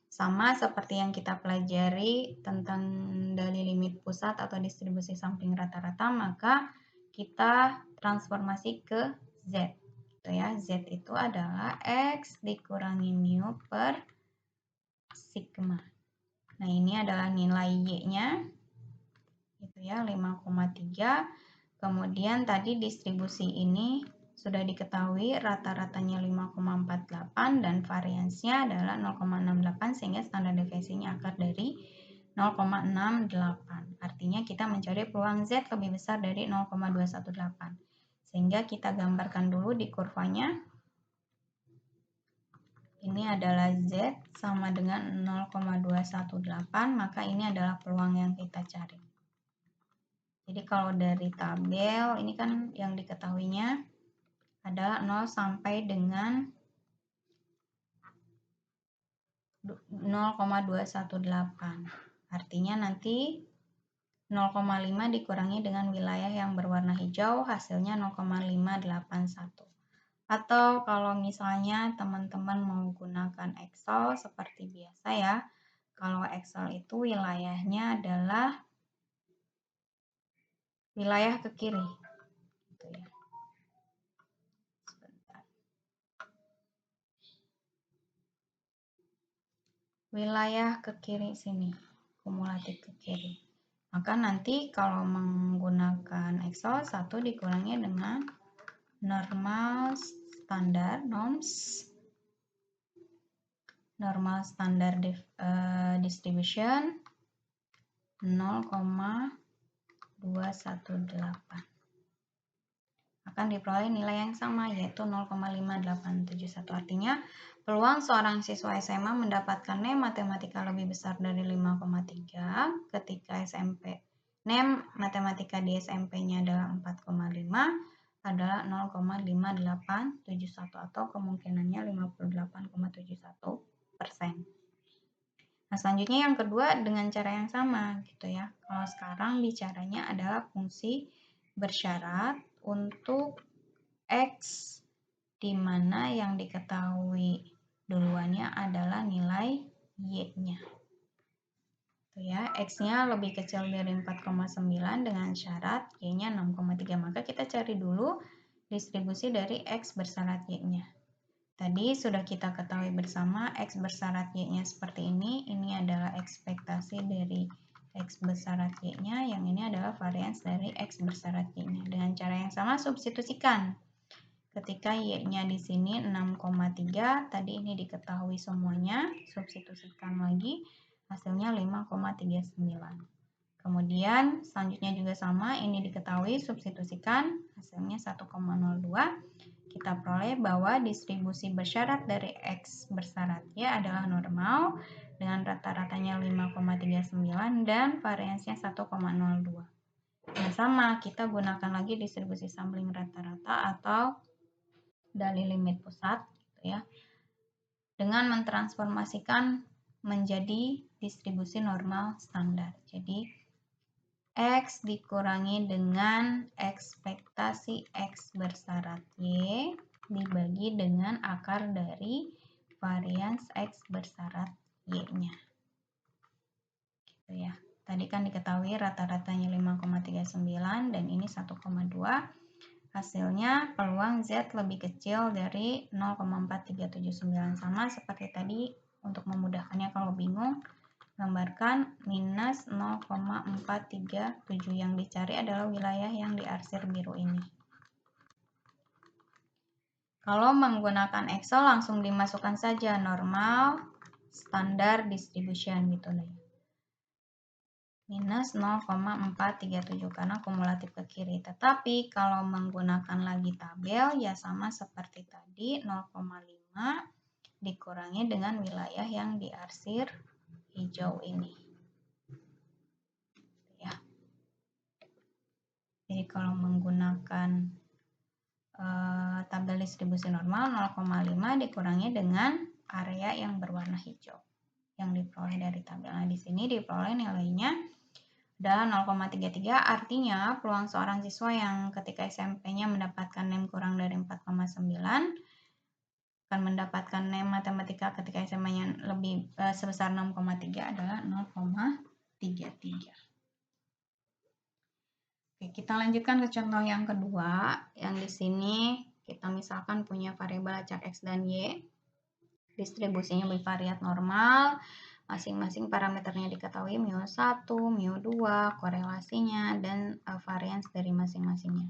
sama seperti yang kita pelajari tentang dari limit pusat atau distribusi sampling rata-rata, maka kita transformasi ke Z. Gitu ya. Z itu adalah X dikurangi mu per sigma. Nah, ini adalah nilai Y-nya. Gitu ya, 5,3. Kemudian tadi distribusi ini sudah diketahui rata-ratanya 5,48 dan variansnya adalah 0,68 sehingga standar deviasinya akar dari 0,68. Artinya kita mencari peluang Z lebih besar dari 0,218. Sehingga kita gambarkan dulu di kurvanya. Ini adalah Z sama dengan 0,218, maka ini adalah peluang yang kita cari. Jadi kalau dari tabel ini kan yang diketahuinya adalah 0 sampai dengan 0,218. Artinya nanti 0,5 dikurangi dengan wilayah yang berwarna hijau, hasilnya 0,581. Atau kalau misalnya teman-teman mau gunakan Excel seperti biasa ya, kalau Excel itu wilayahnya adalah wilayah ke kiri. Gitu ya. Sebentar. Wilayah ke kiri sini, kumulatif ke kiri. Maka nanti kalau menggunakan Excel 1 dikurangi dengan normal standar distribution 0,218 akan diperoleh nilai yang sama yaitu 0,5871. Artinya peluang seorang siswa SMA mendapatkan NEM matematika lebih besar dari 5,3 ketika NEM matematika di SMP-nya adalah 4,5 adalah 0,5871 atau kemungkinannya 58,71%. Nah, selanjutnya yang kedua dengan cara yang sama gitu ya. Kalau sekarang bicaranya adalah fungsi bersyarat untuk X, di mana yang diketahui duluannya adalah nilai Y-nya. Ya, X-nya lebih kecil dari 4,9 dengan syarat Y-nya 6,3. Maka kita cari dulu distribusi dari X bersyarat Y-nya. Tadi sudah kita ketahui bersama X bersyarat Y-nya seperti ini. Ini adalah ekspektasi dari X bersyarat Y-nya, yang ini adalah varians dari X bersyarat Y-nya. Dengan cara yang sama substitusikan. Ketika Y-nya di sini 6,3, tadi ini diketahui semuanya, substitusikan lagi, hasilnya 5,39. Kemudian selanjutnya juga sama, ini diketahui, substitusikan, hasilnya 1,02. Kita peroleh bahwa distribusi bersyarat dari X bersyarat Y adalah normal dengan rata-ratanya 5,39 dan variansnya 1,02. Nah, sama, kita gunakan lagi distribusi sampling rata-rata atau dari limit pusat gitu ya. Dengan mentransformasikan menjadi distribusi normal standar. Jadi X dikurangi dengan ekspektasi X bersyarat Y dibagi dengan akar dari varians X bersyarat Y-nya. Gitu ya. Tadi kan diketahui rata-ratanya 5,39 dan ini 1,2. Hasilnya peluang Z lebih kecil dari 0,4379, sama seperti tadi untuk memudahkannya kalau bingung, gambarkan minus 0,437. Yang dicari adalah wilayah yang diarsir biru ini. Kalau menggunakan Excel langsung dimasukkan saja normal standar distribution gitu deh. Minus 0,437 karena kumulatif ke kiri. Tetapi kalau menggunakan lagi tabel ya sama seperti tadi, 0,5 dikurangi dengan wilayah yang diarsir hijau ini. Ya. Jadi kalau menggunakan tabel distribusi normal, 0,5 dikurangi dengan area yang berwarna hijau yang diperoleh dari tabel. Nah, di sini diperoleh nilainya adalah 0,33, artinya peluang seorang siswa yang ketika SMP-nya mendapatkan NIM kurang dari 4,9 akan mendapatkan NIM matematika ketika SMA-nya lebih sebesar 6,3 adalah 0,33. Oke, kita lanjutkan ke contoh yang kedua. Yang di sini kita misalkan punya variabel acak X dan Y. Distribusinya bivariat normal. Masing-masing parameternya diketahui μ1, μ2, korelasinya, dan varians dari masing-masingnya.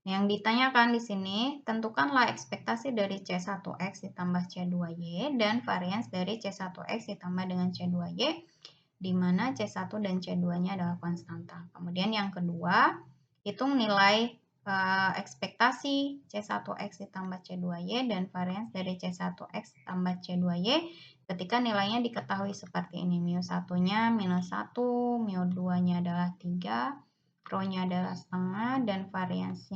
Yang ditanyakan di sini, tentukanlah ekspektasi dari C1X ditambah C2Y dan varians dari C1X ditambah dengan C2Y, di mana C1 dan C2-nya adalah konstanta. Kemudian yang kedua, hitung nilai ekspektasi C1X ditambah C2Y dan varians dari C1X ditambah C2Y ketika nilainya diketahui seperti ini. μ1-nya -1, μ2-nya adalah 3, rho-nya adalah setengah, dan varians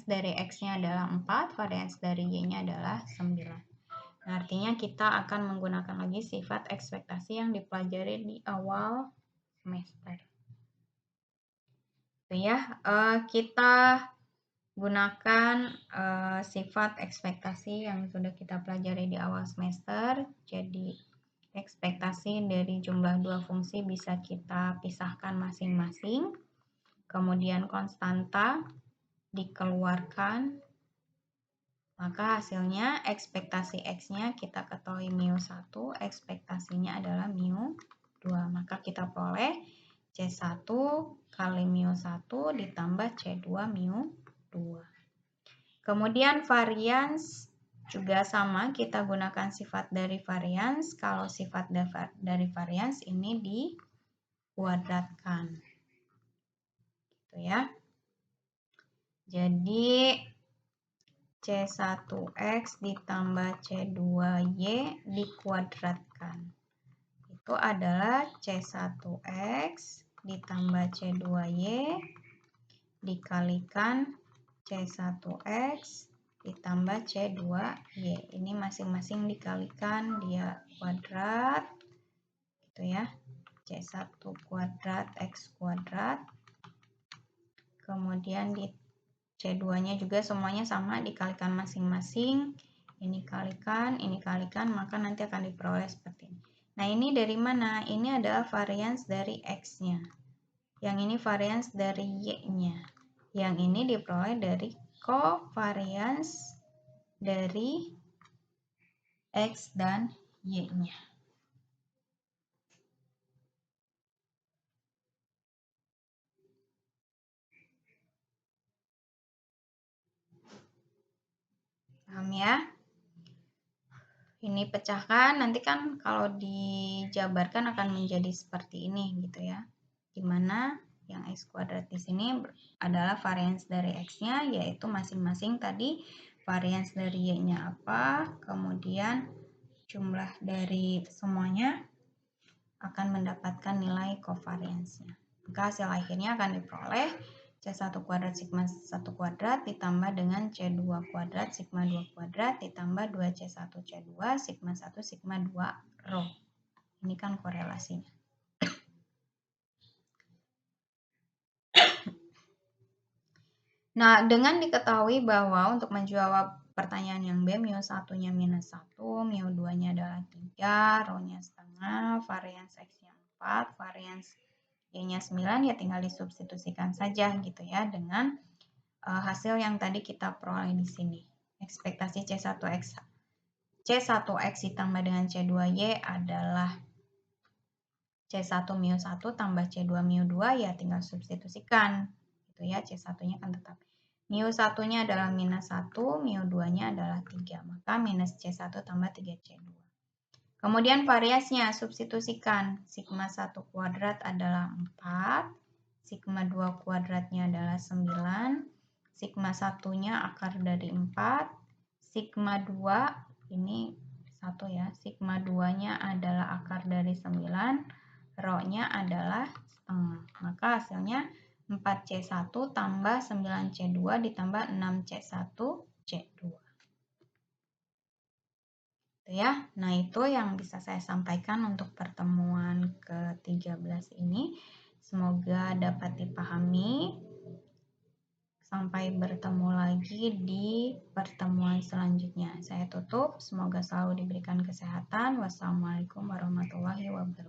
dari X-nya adalah 4, varians dari Y-nya adalah 9. Nah, artinya kita akan menggunakan lagi sifat ekspektasi yang dipelajari di awal semester. Ya, kita gunakan sifat ekspektasi yang sudah kita pelajari di awal semester. Jadi ekspektasi dari jumlah dua fungsi bisa kita pisahkan masing-masing. Kemudian konstanta dikeluarkan. Maka hasilnya ekspektasi X-nya kita ketahui μ1, ekspektasinya adalah μ2. Maka kita peroleh C1 kali μ1 ditambah C2 μ2. Kemudian varians juga sama, kita gunakan sifat dari varians. Kalau sifat dari varians ini dikuadratkan. Gitu ya. Jadi C1X ditambah C2Y dikuadratkan. Itu adalah C1X ditambah C2Y dikalikan C1X ditambah C2Y. Ini masing-masing dikalikan, dia kuadrat. Gitu ya. C1 kuadrat X kuadrat. Kemudian di C2-nya juga semuanya sama, dikalikan masing-masing. Ini kalikan, maka nanti akan diperoleh seperti ini. Nah, ini dari mana? Ini adalah varians dari X-nya. Yang ini varians dari Y-nya. Yang ini diperoleh dari covariance dari X dan Y-nya. Paham ya? Ini pecahkan, nanti kan kalau dijabarkan akan menjadi seperti ini gitu ya. Dimana yang X kuadrat di sini adalah varians dari X-nya, yaitu masing-masing tadi varians dari Y-nya apa, kemudian jumlah dari semuanya akan mendapatkan nilai covariance-nya. Maka hasil akhirnya akan diperoleh C1 kuadrat sigma 1 kuadrat ditambah dengan C2 kuadrat sigma 2 kuadrat ditambah 2C1 C2 sigma 1 sigma 2 rho. Ini kan korelasinya. Nah, dengan diketahui bahwa untuk menjawab pertanyaan yang B, μ1-nya -1, μ2-nya adalah 3, rho-nya setengah, varians X-nya 4, varians Y-nya 9, ya tinggal disubstitusikan saja gitu ya dengan hasil yang tadi kita peroleh di sini. Ekspektasi C1X C1X ditambah dengan C2Y adalah C1 mu 1 tambah C2 mu 2, ya tinggal substitusikan. Gitu ya, C1-nya kan tetap. Mu 1-nya adalah minus 1, mu 2-nya adalah 3. Maka minus C1 tambah 3C2. Kemudian variasinya, substitusikan. Sigma 1 kuadrat adalah 4. Sigma 2 kuadratnya adalah 9. Sigma 1-nya akar dari 4. Sigma 2, ini 1 ya. Sigma 2-nya adalah akar dari 9. Rho-nya adalah setengah. Maka hasilnya 4C1 tambah 9C2 ditambah 6C1C2. Itu ya. Nah, itu yang bisa saya sampaikan untuk pertemuan ke-13 ini. Semoga dapat dipahami. Sampai bertemu lagi di pertemuan selanjutnya. Saya tutup. Semoga selalu diberikan kesehatan. Wassalamualaikum warahmatullahi wabarakatuh.